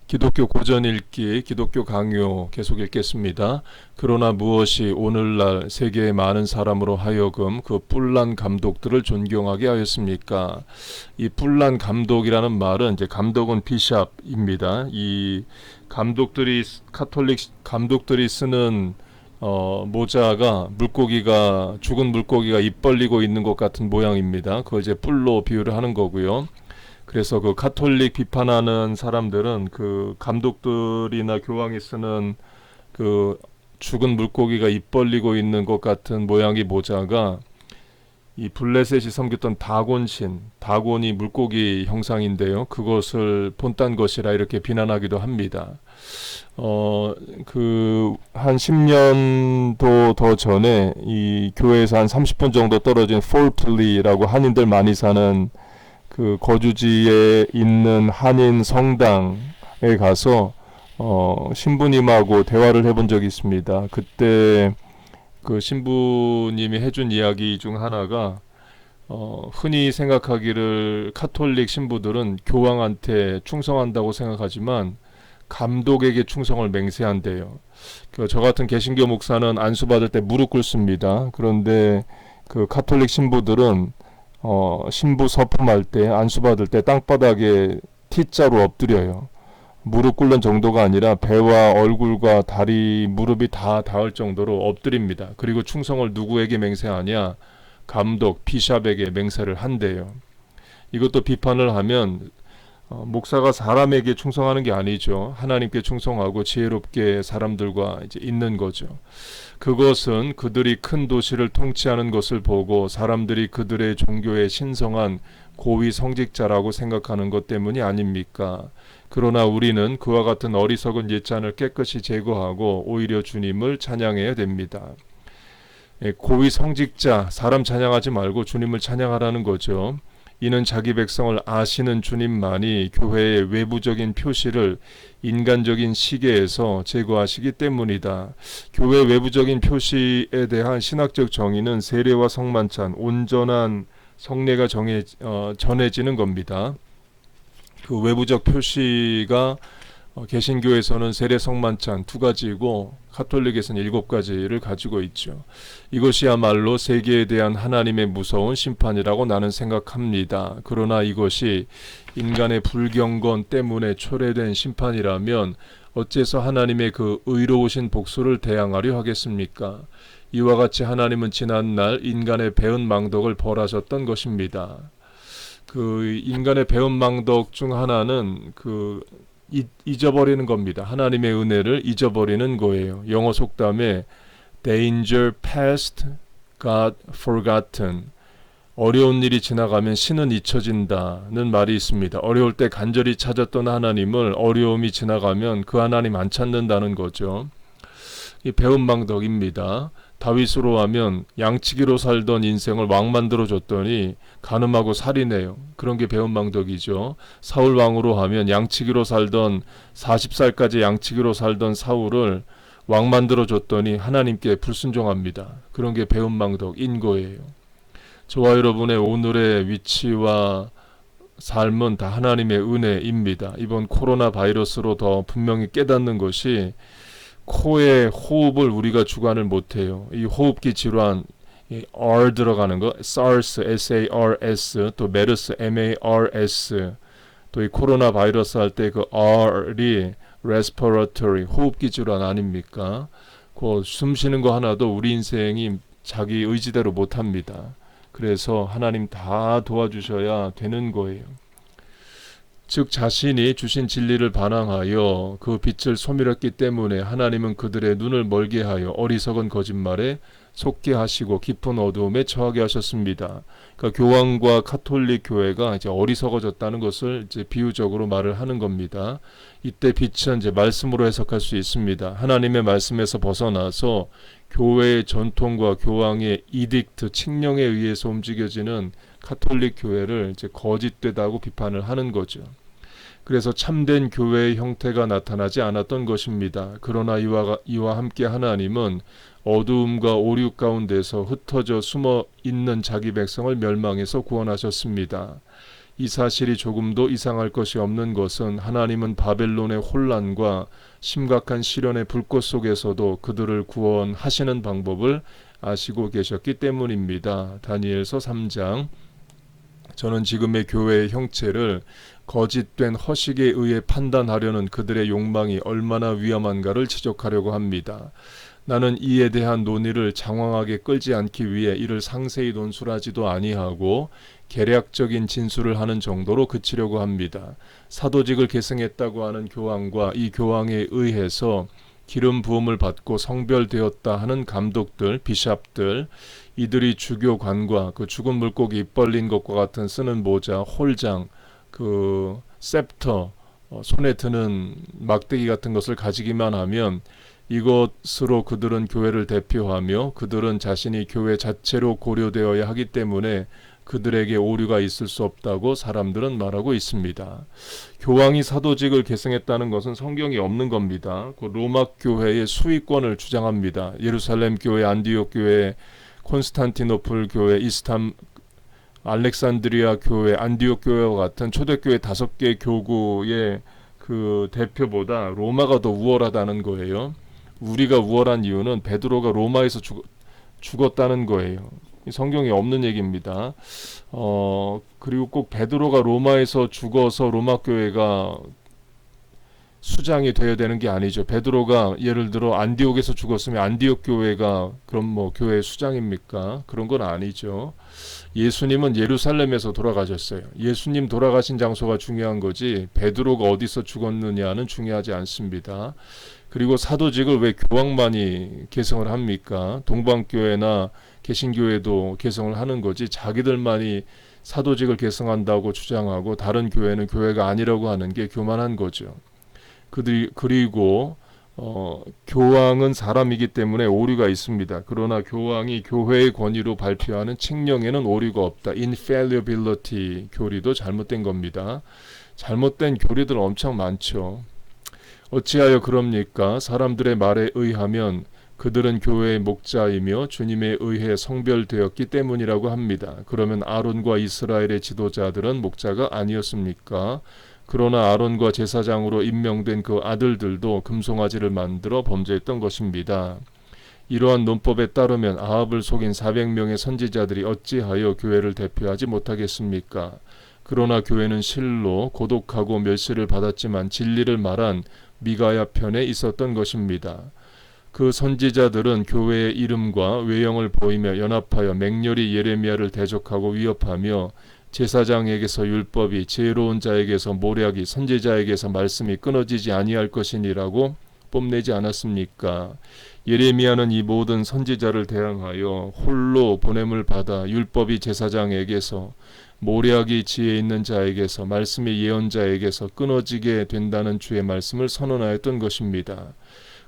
기독교 고전 읽기, 기독교 강요 계속 읽겠습니다. 그러나 무엇이 오늘날 세계의 많은 사람으로 하여금 그 뿔난 감독들을 존경하게 하였습니까? 이 뿔난 감독이라는 말은 이제 감독은 비샵입니다. 이 감독들이 카톨릭 감독들이 쓰는 모자가 죽은 물고기가 입 벌리고 있는 것 같은 모양입니다. 그걸 이제 뿔로 비유를 하는 거고요. 그래서 그 카톨릭 비판하는 사람들은 그 감독들이나 교황이 쓰는 그 죽은 물고기가 입 벌리고 있는 것 같은 모양의 모자가 이 블레셋이 섬겼던 다곤이 물고기 형상인데요. 그것을 본딴 것이라 이렇게 비난하기도 합니다. 한 10년도 더 전에 이 교회에서 한 30분 정도 떨어진 폴플리라고 한인들 많이 사는 그 거주지에 있는 한인 성당에 가서 신부님하고 대화를 해본 적이 있습니다. 그때 그 신부님이 해준 이야기 중 하나가 흔히 생각하기를 카톨릭 신부들은 교황한테 충성한다고 생각하지만 감독에게 충성을 맹세한대요. 저 같은 개신교 목사는 안수받을 때 무릎 꿇습니다. 그런데 그 카톨릭 신부들은 신부 서품할 때 안수받을 때 땅바닥에 T자로 엎드려요. 무릎 꿇는 정도가 아니라 배와 얼굴과 다리, 무릎이 다 닿을 정도로 엎드립니다. 그리고 충성을 누구에게 맹세하냐? 감독, 비샵에게 맹세를 한대요. 이것도 비판을 하면 목사가 사람에게 충성하는 게 아니죠. 하나님께 충성하고 지혜롭게 사람들과 이제 있는 거죠. 그것은 그들이 큰 도시를 통치하는 것을 보고 사람들이 그들의 종교에 신성한 고위 성직자라고 생각하는 것 때문이 아닙니까? 그러나 우리는 그와 같은 어리석은 옛잔을 깨끗이 제거하고 오히려 주님을 찬양해야 됩니다. 고위 성직자, 사람 찬양하지 말고 주님을 찬양하라는 거죠. 이는 자기 백성을 아시는 주님만이 교회의 외부적인 표시를 인간적인 시계에서 제거하시기 때문이다. 교회 외부적인 표시에 대한 신학적 정의는 세례와 성만찬, 온전한 성례가 전해지는 겁니다. 그 외부적 표시가 개신교에서는 세례 성만찬 2가지이고 카톨릭에서는 7가지를 가지고 있죠. 이것이야말로 세계에 대한 하나님의 무서운 심판이라고 나는 생각합니다. 그러나 이것이 인간의 불경건 때문에 초래된 심판이라면 어째서 하나님의 그 의로우신 복수를 대항하려 하겠습니까? 이와 같이 하나님은 지난날 인간의 배은 망덕을 벌하셨던 것입니다. 그 인간의 배은 망덕 중 하나는 잊어버리는 겁니다. 하나님의 은혜를 잊어버리는 거예요. 영어 속담에 danger past, God forgotten. 어려운 일이 지나가면 신은 잊혀진다는 말이 있습니다. 어려울 때 간절히 찾았던 하나님을 어려움이 지나가면 그 하나님 안 찾는다는 거죠. 이 배은망덕입니다. 다윗으로 하면 양치기로 살던 인생을 왕 만들어줬더니 간음하고 살인해요. 그런 게 배은망덕이죠. 사울 왕으로 하면 양치기로 살던 40살까지 양치기로 살던 사울을 왕 만들어줬더니 하나님께 불순종합니다. 그런 게 배은망덕인 거예요. 저와 여러분의 오늘의 위치와 삶은 다 하나님의 은혜입니다. 이번 코로나 바이러스로 더 분명히 깨닫는 것이 코의 호흡을 우리가 주관을 못해요. 이 호흡기 질환, 이 R 들어가는 거, SARS, SARS, 또 MERS, MARS, 또 이 코로나 바이러스 할 때 그 R이 respiratory, 호흡기 질환 아닙니까? 그 숨 쉬는 거 하나도 우리 인생이 자기 의지대로 못합니다. 그래서 하나님 다 도와주셔야 되는 거예요. 즉 자신이 주신 진리를 반항하여 그 빛을 소멸했기 때문에 하나님은 그들의 눈을 멀게 하여 어리석은 거짓말에 속게 하시고 깊은 어두움에 처하게 하셨습니다. 그러니까 교황과 카톨릭 교회가 이제 어리석어졌다는 것을 이제 비유적으로 말을 하는 겁니다. 이때 빛은 이제 말씀으로 해석할 수 있습니다. 하나님의 말씀에서 벗어나서 교회의 전통과 교황의 이딕트, 칙령에 의해서 움직여지는 카톨릭 교회를 이제 거짓되다고 비판을 하는 거죠. 그래서 참된 교회의 형태가 나타나지 않았던 것입니다. 그러나 이와 함께 하나님은 어두움과 오류 가운데서 흩어져 숨어 있는 자기 백성을 멸망해서 구원하셨습니다. 이 사실이 조금도 이상할 것이 없는 것은 하나님은 바벨론의 혼란과 심각한 시련의 불꽃 속에서도 그들을 구원하시는 방법을 아시고 계셨기 때문입니다. 다니엘서 3장. 저는 지금의 교회의 형체를 거짓된 허식에 의해 판단하려는 그들의 욕망이 얼마나 위험한가를 지적하려고 합니다. 나는 이에 대한 논의를 장황하게 끌지 않기 위해 이를 상세히 논술하지도 아니하고 개략적인 진술을 하는 정도로 그치려고 합니다. 사도직을 계승했다고 하는 교황과 이 교황에 의해서 기름 부음을 받고 성별되었다 하는 감독들, 비샵들, 이들이 주교관과 그 죽은 물고기 입 벌린 것과 같은 쓰는 모자, 홀장, 그 셉터, 손에 드는 막대기 같은 것을 가지기만 하면 이것으로 그들은 교회를 대표하며 그들은 자신이 교회 자체로 고려되어야 하기 때문에 그들에게 오류가 있을 수 없다고 사람들은 말하고 있습니다. 교황이 사도직을 계승했다는 것은 성경이 없는 겁니다. 그 로마 교회의 수위권을 주장합니다. 예루살렘 교회, 안디옥 교회, 콘스탄티노플 교회, 알렉산드리아 교회, 안디옥 교회와 같은 초대교회 5개 교구의 그 대표보다 로마가 더 우월하다는 거예요. 우리가 우월한 이유는 베드로가 로마에서 죽었다는 거예요. 성경에 없는 얘기입니다. 그리고 꼭 베드로가 로마에서 죽어서 로마 교회가 수장이 되어야 되는 게 아니죠. 베드로가 예를 들어 안디옥에서 죽었으면 안디옥 교회가 그럼 뭐 교회 수장입니까? 그런 건 아니죠. 예수님은 예루살렘에서 돌아가셨어요. 예수님 돌아가신 장소가 중요한 거지 베드로가 어디서 죽었느냐는 중요하지 않습니다. 그리고 사도직을 왜 교황만이 계승을 합니까? 동방교회나 개신교회도 계승을 하는 거지 자기들만이 사도직을 계승한다고 주장하고 다른 교회는 교회가 아니라고 하는 게 교만한 거죠. 그리고 교황은 사람이기 때문에 오류가 있습니다. 그러나 교황이 교회의 권위로 발표하는 칙령에는 오류가 없다. infallibility 교리도 잘못된 겁니다. 잘못된 교리들 엄청 많죠. 어찌하여 그럽니까? 사람들의 말에 의하면 그들은 교회의 목자이며 주님에 의해 성별되었기 때문이라고 합니다. 그러면 아론과 이스라엘의 지도자들은 목자가 아니었습니까? 그러나 아론과 제사장으로 임명된 그 아들들도 금송아지를 만들어 범죄했던 것입니다. 이러한 논법에 따르면 아합을 속인 400명의 선지자들이 어찌하여 교회를 대표하지 못하겠습니까? 그러나 교회는 실로 고독하고 멸시를 받았지만 진리를 말한 미가야 편에 있었던 것입니다. 그 선지자들은 교회의 이름과 외형을 보이며 연합하여 맹렬히 예레미야를 대적하고 위협하며 제사장에게서 율법이, 지혜로운 자에게서 모략이, 선지자에게서 말씀이 끊어지지 아니할 것이니라고 뽐내지 않았습니까? 예레미야는 이 모든 선지자를 대항하여 홀로 보냄을 받아 율법이 제사장에게서, 모략이 지혜 있는 자에게서, 말씀이 예언자에게서 끊어지게 된다는 주의 말씀을 선언하였던 것입니다.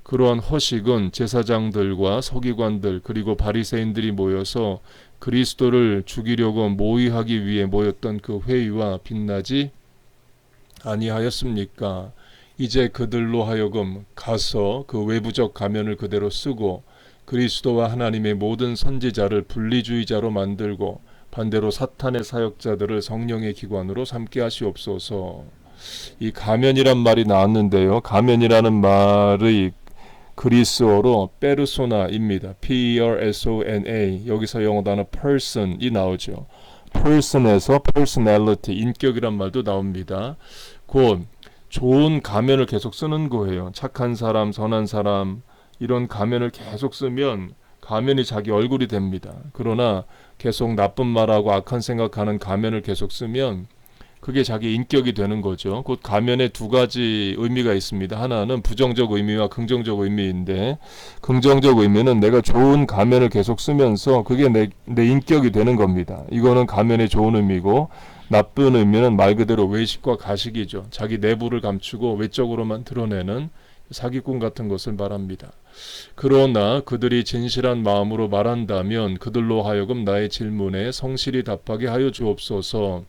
그러한 허식은 제사장들과 서기관들 그리고 바리새인들이 모여서 그리스도를 죽이려고 모의하기 위해 모였던 그 회의와 빛나지 아니하였습니까? 이제 그들로 하여금 가서 그 외부적 가면을 그대로 쓰고 그리스도와 하나님의 모든 선지자를 분리주의자로 만들고 반대로 사탄의 사역자들을 성령의 기관으로 삼게 하시옵소서. 이 가면이란 말이 나왔는데요. 가면이라는 말의 그리스어로 페르소나입니다. P-E-R-S-O-N-A. 여기서 영어 단어 person이 나오죠. person에서 personality, 인격이란 말도 나옵니다. 곧 좋은 가면을 계속 쓰는 거예요. 착한 사람, 선한 사람, 이런 가면을 계속 쓰면 가면이 자기 얼굴이 됩니다. 그러나 계속 나쁜 말하고 악한 생각하는 가면을 계속 쓰면 그게 자기 인격이 되는 거죠. 곧 가면에 두 가지 의미가 있습니다. 하나는 부정적 의미와 긍정적 의미인데, 긍정적 의미는 내가 좋은 가면을 계속 쓰면서 그게 내 인격이 되는 겁니다. 이거는 가면의 좋은 의미고, 나쁜 의미는 말 그대로 외식과 가식이죠. 자기 내부를 감추고 외적으로만 드러내는 사기꾼 같은 것을 말합니다. 그러나 그들이 진실한 마음으로 말한다면 그들로 하여금 나의 질문에 성실히 답하게 하여 주옵소서.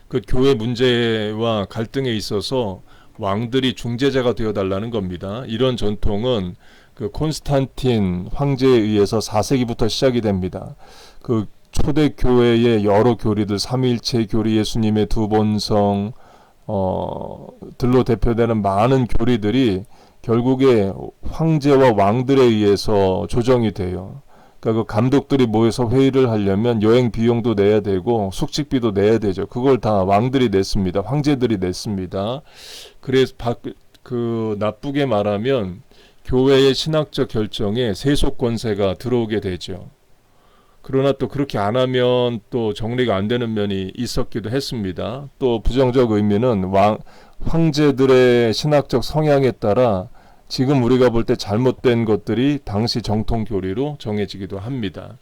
그 교회 문제와 갈등에 있어서 왕들이 중재자가 되어달라는 겁니다. 이런 전통은 그 콘스탄틴 황제에 의해서 4세기부터 시작이 됩니다. 그 초대교회의 여러 교리들, 삼위일체 교리, 예수님의 두 본성, 들로 대표되는 많은 교리들이 결국에 황제와 왕들에 의해서 조정이 돼요. 그러니까 그 감독들이 모여서 회의를 하려면 여행 비용도 내야 되고 숙식비도 내야 되죠. 그걸 다 왕들이 냈습니다. 황제들이 냈습니다. 그래서 나쁘게 말하면 교회의 신학적 결정에 세속 권세가 들어오게 되죠. 그러나 또 그렇게 안 하면 또 정리가 안 되는 면이 있었기도 했습니다. 또 부정적 의미는 황제들의 신학적 성향에 따라 지금 우리가 볼 때 잘못된 것들이 당시 정통 교리로 정해지기도 합니다.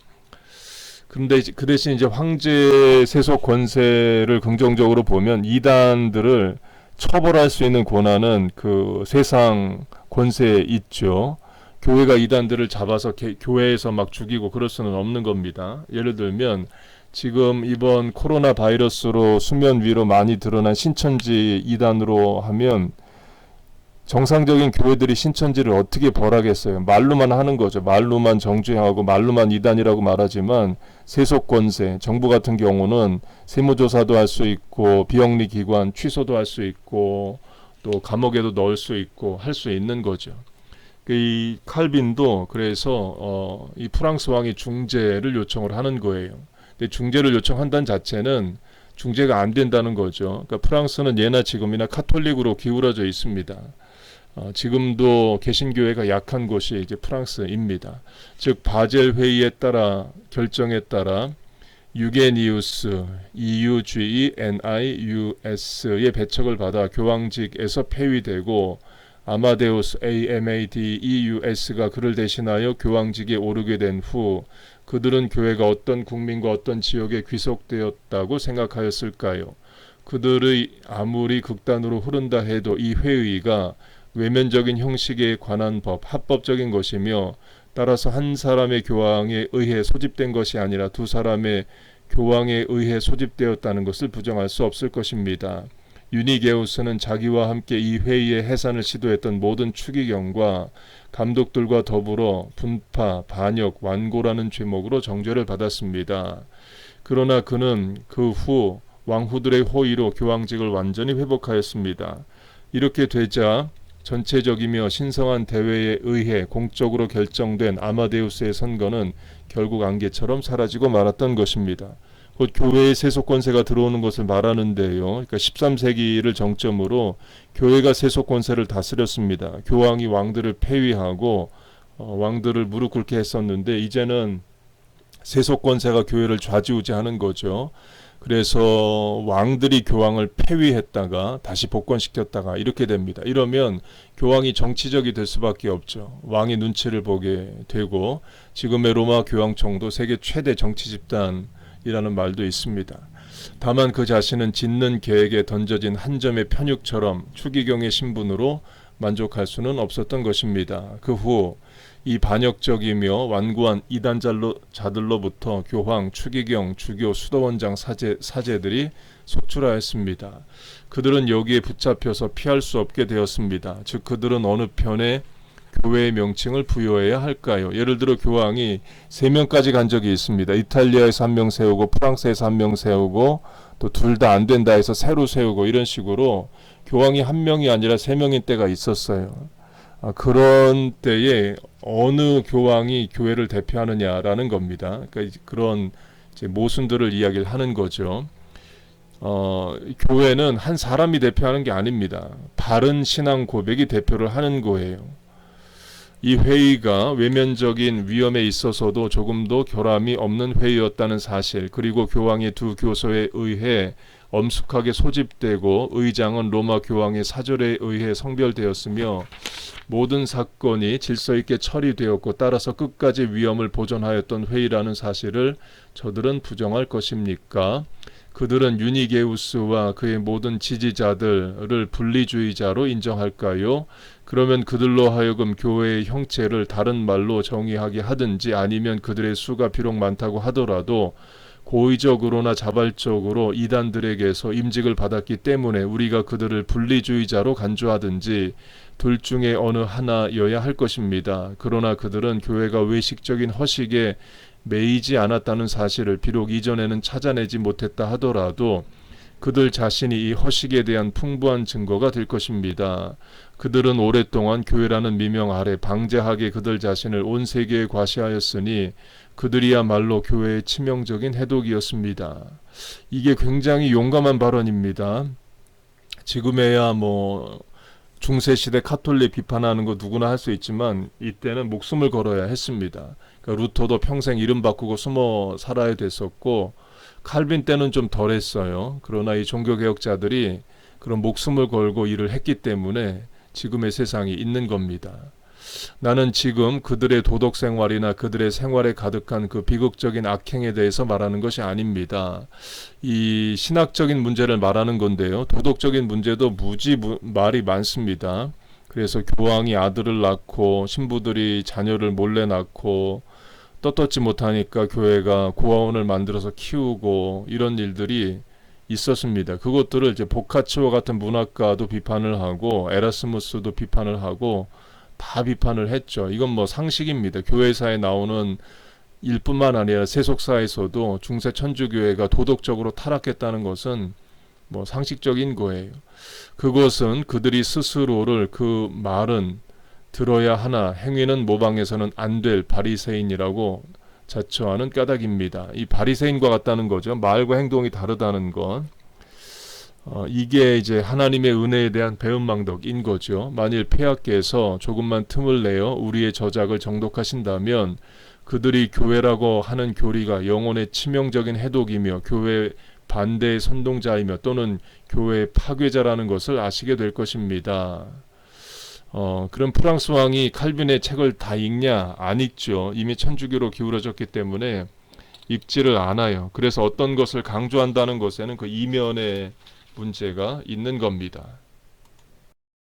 그런데 그 대신 이제 황제 세속 권세를 긍정적으로 보면 이단들을 처벌할 수 있는 권한은 그 세상 권세에 있죠. 교회가 이단들을 잡아서 교회에서 막 죽이고 그럴 수는 없는 겁니다. 예를 들면 지금 이번 코로나 바이러스로 수면 위로 많이 드러난 신천지 이단으로 하면 정상적인 교회들이 신천지를 어떻게 벌하겠어요? 말로만 하는 거죠. 말로만 정죄하고 말로만 이단이라고 말하지만 세속 권세, 정부 같은 경우는 세무조사도 할 수 있고 비영리 기관 취소도 할 수 있고 또 감옥에도 넣을 수 있고 할 수 있는 거죠. 이 칼빈도 그래서 이 프랑스 왕이 중재를 요청을 하는 거예요. 근데 중재를 요청한다는 자체는 중재가 안 된다는 거죠. 그러니까 프랑스는 예나 지금이나 카톨릭으로 기울어져 있습니다. 지금도 개신교회가 약한 곳이 이제 프랑스입니다. 즉 바젤 회의에 따라 결정에 따라 유게니우스 EUGENIUS의 배척을 받아 교황직에서 폐위되고 아마데우스 AMADEUS가 그를 대신하여 교황직에 오르게 된 후 그들은 교회가 어떤 국민과 어떤 지역에 귀속되었다고 생각하였을까요? 그들의 아무리 극단으로 흐른다 해도 이 회의가 외면적인 형식에 관한 법, 합법적인 것이며 따라서 한 사람의 교황에 의해 소집된 것이 아니라 두 사람의 교황에 의해 소집되었다는 것을 부정할 수 없을 것입니다. 유니게우스는 자기와 함께 이 회의의 해산을 시도했던 모든 추기경과 감독들과 더불어 분파, 반역, 완고라는 죄목으로 정죄를 받았습니다. 그러나 그는 그 후 왕후들의 호의로 교황직을 완전히 회복하였습니다. 이렇게 되자 전체적이며 신성한 대회에 의해 공적으로 결정된 아마데우스의 선거는 결국 안개처럼 사라지고 말았던 것입니다. 곧 교회의 세속 권세가 들어오는 것을 말하는데요. 그러니까 13세기를 정점으로 교회가 세속 권세를 다스렸습니다. 교황이 왕들을 폐위하고 왕들을 무릎 꿇게 했었는데 이제는 세속 권세가 교회를 좌지우지하는 거죠. 그래서 왕들이 교황을 폐위했다가 다시 복권시켰다가 이렇게 됩니다. 이러면 교황이 정치적이 될 수밖에 없죠. 왕의 눈치를 보게 되고 지금의 로마 교황청도 세계 최대 정치 집단이라는 말도 있습니다. 다만 그 자신은 짓는 계획에 던져진 한 점의 편육처럼 추기경의 신분으로 만족할 수는 없었던 것입니다. 그 후 이 반역적이며 완고한 이단자들로부터 교황, 추기경, 주교, 수도원장 사제들이 속출하였습니다. 그들은 여기에 붙잡혀서 피할 수 없게 되었습니다. 즉 그들은 어느 편에 교회의 명칭을 부여해야 할까요? 예를 들어 교황이 3명까지 간 적이 있습니다. 이탈리아에서 1명 세우고 프랑스에서 1명 세우고 또 둘 다 안 된다 해서 새로 세우고 이런 식으로 교황이 1명이 아니라 3명인 때가 있었어요. 그런 때에 어느 교황이 교회를 대표하느냐라는 겁니다. 그러니까 그런 이제 모순들을 이야기를 하는 거죠. 교회는 한 사람이 대표하는 게 아닙니다. 바른 신앙 고백이 대표를 하는 거예요. 이 회의가 외면적인 위험에 있어서도 조금도 결함이 없는 회의였다는 사실, 그리고 교황의 두 교서에 의해 엄숙하게 소집되고 의장은 로마 교황의 사절에 의해 성별되었으며 모든 사건이 질서 있게 처리되었고 따라서 끝까지 위엄을 보존하였던 회의라는 사실을 저들은 부정할 것입니까? 그들은 유니게우스와 그의 모든 지지자들을 분리주의자로 인정할까요? 그러면 그들로 하여금 교회의 형체를 다른 말로 정의하게 하든지 아니면 그들의 수가 비록 많다고 하더라도 고의적으로나 자발적으로 이단들에게서 임직을 받았기 때문에 우리가 그들을 분리주의자로 간주하든지 둘 중에 어느 하나여야 할 것입니다. 그러나 그들은 교회가 외식적인 허식에 매이지 않았다는 사실을 비록 이전에는 찾아내지 못했다 하더라도 그들 자신이 이 허식에 대한 풍부한 증거가 될 것입니다. 그들은 오랫동안 교회라는 미명 아래 방자하게 그들 자신을 온 세계에 과시하였으니 그들이야말로 교회의 치명적인 해독이었습니다. 이게 굉장히 용감한 발언입니다. 지금에야 중세시대 카톨릭 비판하는 거 누구나 할 수 있지만 이때는 목숨을 걸어야 했습니다. 그러니까 루터도 평생 이름 바꾸고 숨어 살아야 됐었고 칼빈 때는 좀 덜했어요. 그러나 이 종교개혁자들이 그런 목숨을 걸고 일을 했기 때문에 지금의 세상이 있는 겁니다. 나는 지금 그들의 도덕 생활이나 그들의 생활에 가득한 그 비극적인 악행에 대해서 말하는 것이 아닙니다. 이 신학적인 문제를 말하는 건데요. 도덕적인 문제도 무지 말이 많습니다. 그래서 교황이 아들을 낳고 신부들이 자녀를 몰래 낳고 떳떳지 못하니까 교회가 고아원을 만들어서 키우고 이런 일들이 있었습니다. 그것들을 이제 보카치오 같은 문학가도 비판을 하고 에라스무스도 비판을 하고 다 비판을 했죠. 이건 상식입니다. 교회사에 나오는 일뿐만 아니라 세속사에서도 중세 천주교회가 도덕적으로 타락했다는 것은 상식적인 거예요. 그것은 그들이 스스로를 그 말은 들어야 하나 행위는 모방해서는 안 될 바리새인이라고 자처하는 까닭입니다. 이 바리새인과 같다는 거죠. 말과 행동이 다르다는 것. 이게 이제 하나님의 은혜에 대한 배은망덕인 거죠. 만일 폐하께서 조금만 틈을 내어 우리의 저작을 정독하신다면 그들이 교회라고 하는 교리가 영혼의 치명적인 해독이며 교회 반대의 선동자이며 또는 교회 파괴자라는 것을 아시게 될 것입니다. 그럼 프랑스 왕이 칼빈의 책을 다 읽냐? 안 읽죠. 이미 천주교로 기울어졌기 때문에 읽지를 않아요. 그래서 어떤 것을 강조한다는 것에는 그 이면의 문제가 있는 겁니다.